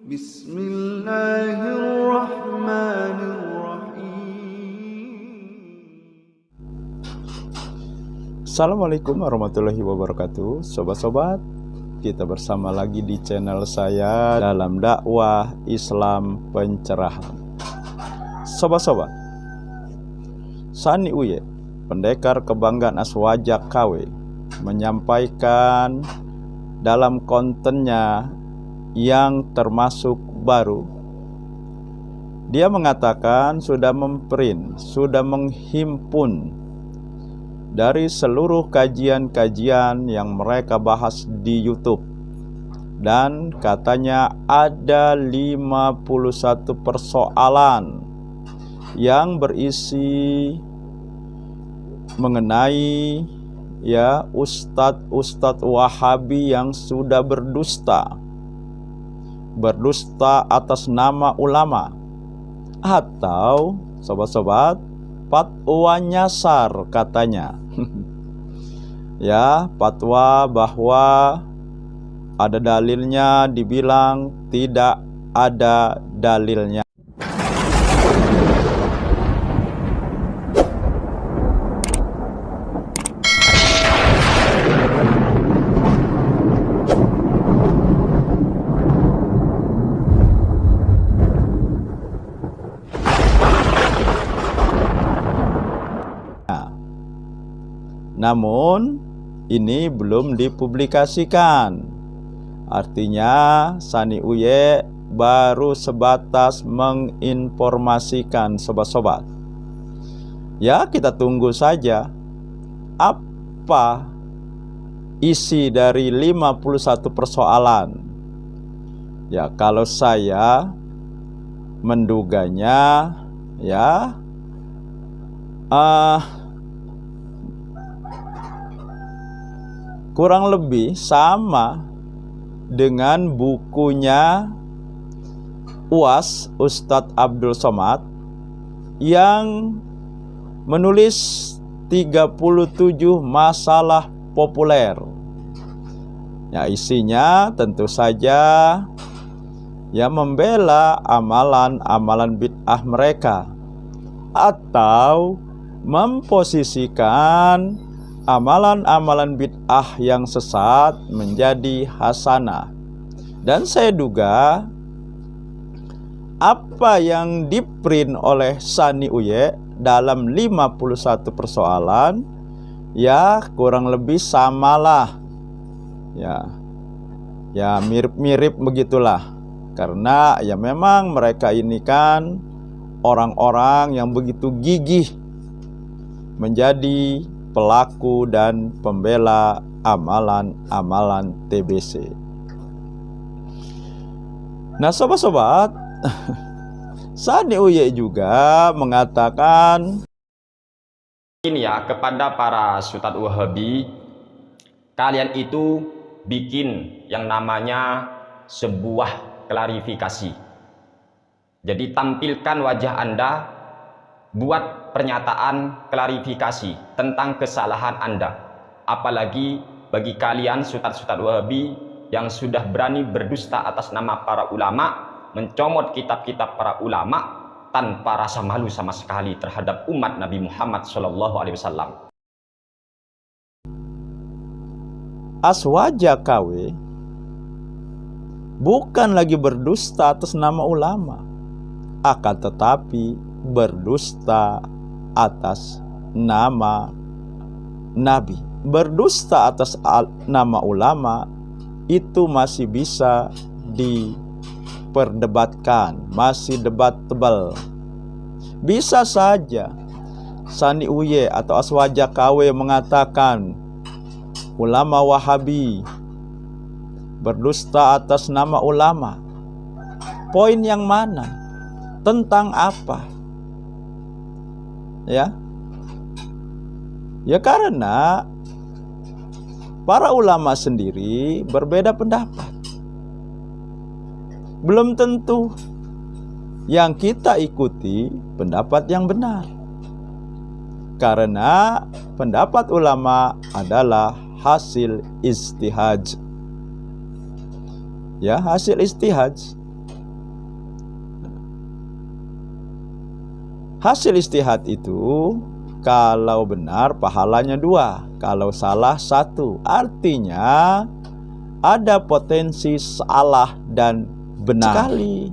Bismillahirrahmanirrahim. Assalamualaikum warahmatullahi wabarakatuh. Sobat-sobat, kita bersama lagi di channel saya dalam dakwah Islam pencerahan. Sobat-sobat, Sani Uye, pendekar kebanggaan Aswaja KW, menyampaikan dalam kontennya yang termasuk baru. Dia mengatakan sudah memprint, sudah menghimpun dari seluruh kajian-kajian yang mereka bahas di YouTube, dan katanya ada 51 persoalan yang berisi mengenai ustadz Wahabi yang sudah berdusta atas nama ulama, atau sobat-sobat, fatwa nyasar katanya. Fatwa bahwa ada dalilnya, dibilang tidak ada dalilnya. Namun ini belum dipublikasikan. Artinya Sani Uye baru sebatas menginformasikan sobat-sobat. Kita tunggu saja apa isi dari 51 persoalan. Kalau saya menduganya kurang lebih sama dengan bukunya UAS Ustadz Abdul Somad yang menulis 37 masalah populer. Isinya tentu saja membela amalan-amalan bid'ah mereka, atau memposisikan amalan-amalan bid'ah yang sesat menjadi hasanah. Dan saya duga apa yang diprint oleh Sani Uye dalam 51 persoalan kurang lebih samalah. Mirip-mirip begitulah. Karena memang mereka ini kan orang-orang yang begitu gigih menjadi pelaku dan pembela amalan-amalan TBC. Nah sobat-sobat, Sani Uye juga mengatakan ini kepada para Ustadz Wahabi, kalian itu bikin yang namanya sebuah klarifikasi. Jadi tampilkan wajah Anda, buat pernyataan klarifikasi tentang kesalahan Anda. Apalagi bagi kalian Ustadz Wahabi yang sudah berani berdusta atas nama para ulama, mencomot kitab-kitab para ulama tanpa rasa malu sama sekali terhadap umat Nabi Muhammad SAW. Aswaja KW bukan lagi berdusta atas nama ulama, akan tetapi berdusta atas nama Nabi. Berdusta atas nama ulama itu masih bisa diperdebatkan, masih debatable. Bisa saja Sani Uye atau Aswaja KW mengatakan ulama Wahabi berdusta atas nama ulama. Poin yang mana? Tentang apa? Karena para ulama sendiri berbeda pendapat. Belum tentu yang kita ikuti pendapat yang benar, karena pendapat ulama adalah hasil istihad. Hasil istihad. Hasil istihad itu kalau benar pahalanya 2, kalau salah 1. Artinya ada potensi salah dan benar sekali.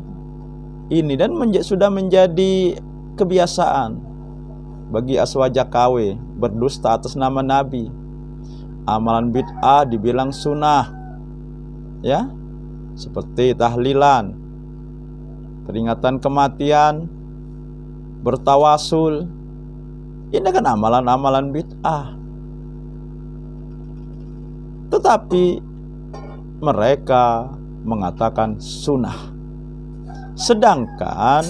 Ini dan sudah menjadi kebiasaan bagi Aswaja KW berdusta atas nama Nabi. Amalan bid'ah dibilang sunnah, ya, seperti tahlilan, peringatan kematian, bertawasul. Ini kan amalan-amalan bid'ah. Tetapi mereka mengatakan sunnah. Sedangkan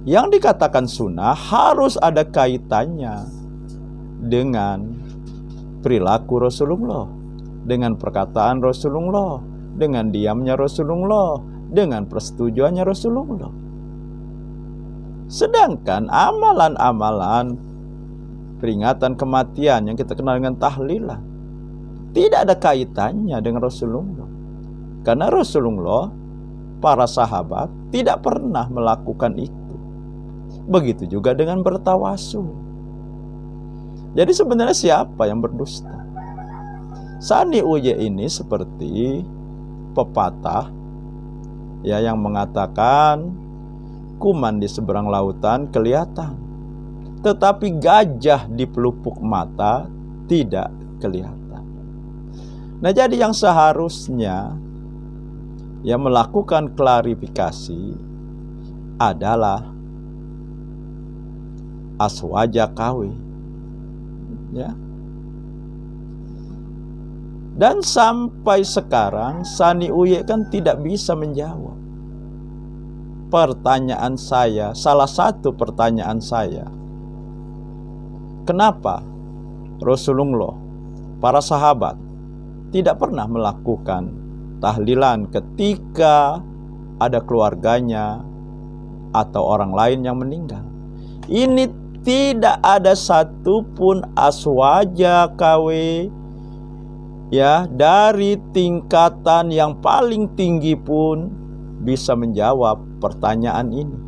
yang dikatakan sunnah harus ada kaitannya dengan perilaku Rasulullah, dengan perkataan Rasulullah, dengan diamnya Rasulullah, dengan persetujuannya Rasulullah. Sedangkan amalan-amalan peringatan kematian yang kita kenal dengan tahlilan tidak ada kaitannya dengan Rasulullah. Karena Rasulullah, para sahabat tidak pernah melakukan itu. Begitu juga dengan bertawasul. Jadi sebenarnya siapa yang berdusta? Sani Uye ini seperti pepatah ya yang mengatakan kuman di seberang lautan kelihatan, tetapi gajah di pelupuk mata tidak kelihatan. Nah, jadi yang seharusnya yang melakukan klarifikasi adalah Aswaja KW, ya. Dan sampai sekarang Sani Uye kan tidak bisa menjawab pertanyaan saya, salah satu pertanyaan saya. Kenapa Rasulullah, para sahabat tidak pernah melakukan tahlilan ketika ada keluarganya atau orang lain yang meninggal? Ini tidak ada satupun Aswaja KW ya dari tingkatan yang paling tinggi pun bisa menjawab pertanyaan ini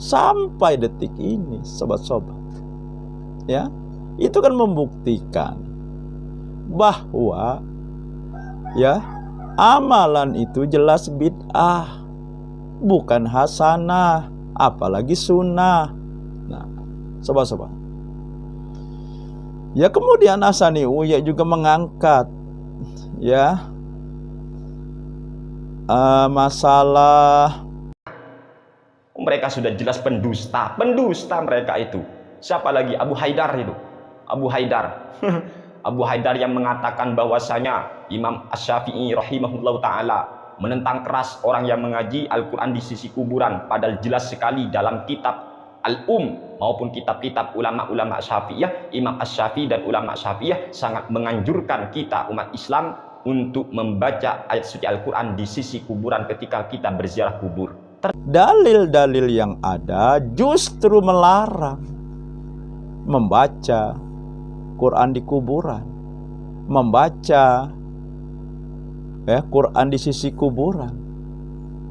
sampai detik ini, sobat-sobat. Ya, itu kan membuktikan bahwa ya amalan itu jelas bid'ah, bukan hasanah, apalagi sunnah. Nah, sobat-sobat, ya kemudian Sani Uye juga mengangkat ya masalah mereka sudah jelas pendusta mereka itu. Siapa lagi? Abu Haidar itu. Abu Haidar. Abu Haidar yang mengatakan bahwasanya Imam Asy-Syafi'i rahimahullah ta'ala menentang keras orang yang mengaji Al-Quran di sisi kuburan, padahal jelas sekali dalam kitab maupun kitab-kitab ulama-ulama Syafi'iyah, Imam Asy-Syafi'i dan ulama Syafi'iyah sangat menganjurkan kita umat Islam untuk membaca ayat suci Al-Quran di sisi kuburan ketika kita berziarah kubur. Dalil-dalil yang ada justru melarang membaca Quran di kuburan, membaca Quran di sisi kuburan.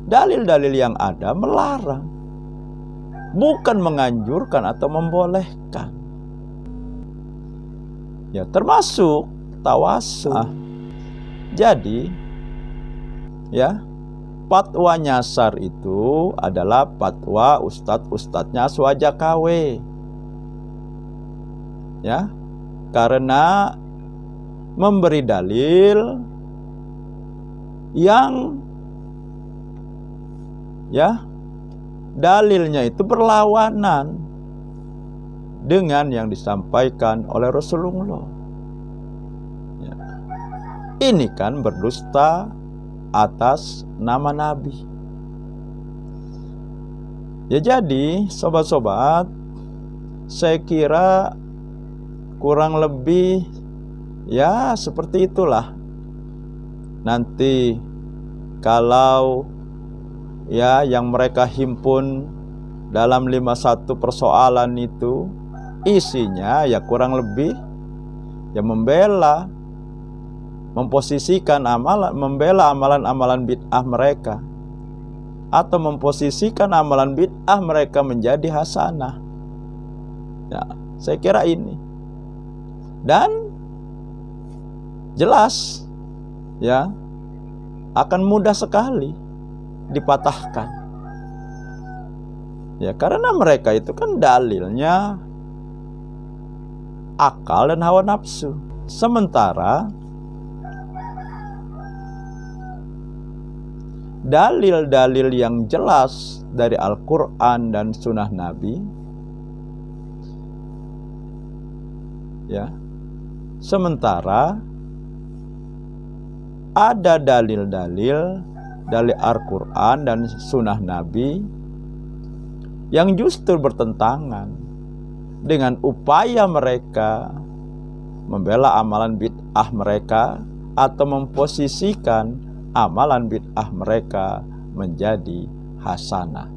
Dalil-dalil yang ada melarang, bukan menganjurkan atau membolehkan. Ya, termasuk tawasul. Jadi ya, fatwa nyasar itu adalah fatwa ustadz-ustadznya Aswaja KW. Ya, karena memberi dalil yang ya dalilnya itu berlawanan dengan yang disampaikan oleh Rasulullah. Ya. Ini kan berdusta atas nama Nabi. Ya, jadi sobat-sobat, saya kira kurang lebih ya seperti itulah. Nanti kalau ya yang mereka himpun dalam 51 persoalan itu isinya ya kurang lebih ya memposisikan membela amalan-amalan bid'ah mereka. atau memposisikan amalan bid'ah mereka menjadi hasanah. Ya, saya kira ini. Dan jelas ya, akan mudah sekali dipatahkan. Ya, karena mereka itu kan dalilnya akal dan hawa nafsu. Sementara dalil-dalil yang jelas dari Al-Quran dan Sunnah Nabi, ya, sementara ada dalil-dalil dari Al-Quran dan Sunnah Nabi yang justru bertentangan dengan upaya mereka membela amalan bid'ah mereka atau memposisikan amalan bid'ah mereka menjadi hasanah.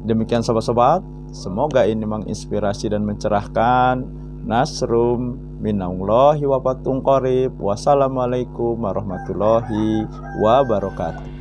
Demikian sobat-sobat, semoga ini menginspirasi dan mencerahkan. Nasrum minallahi wa fathun qarib. Wassalamualaikum warahmatullahi wabarakatuh.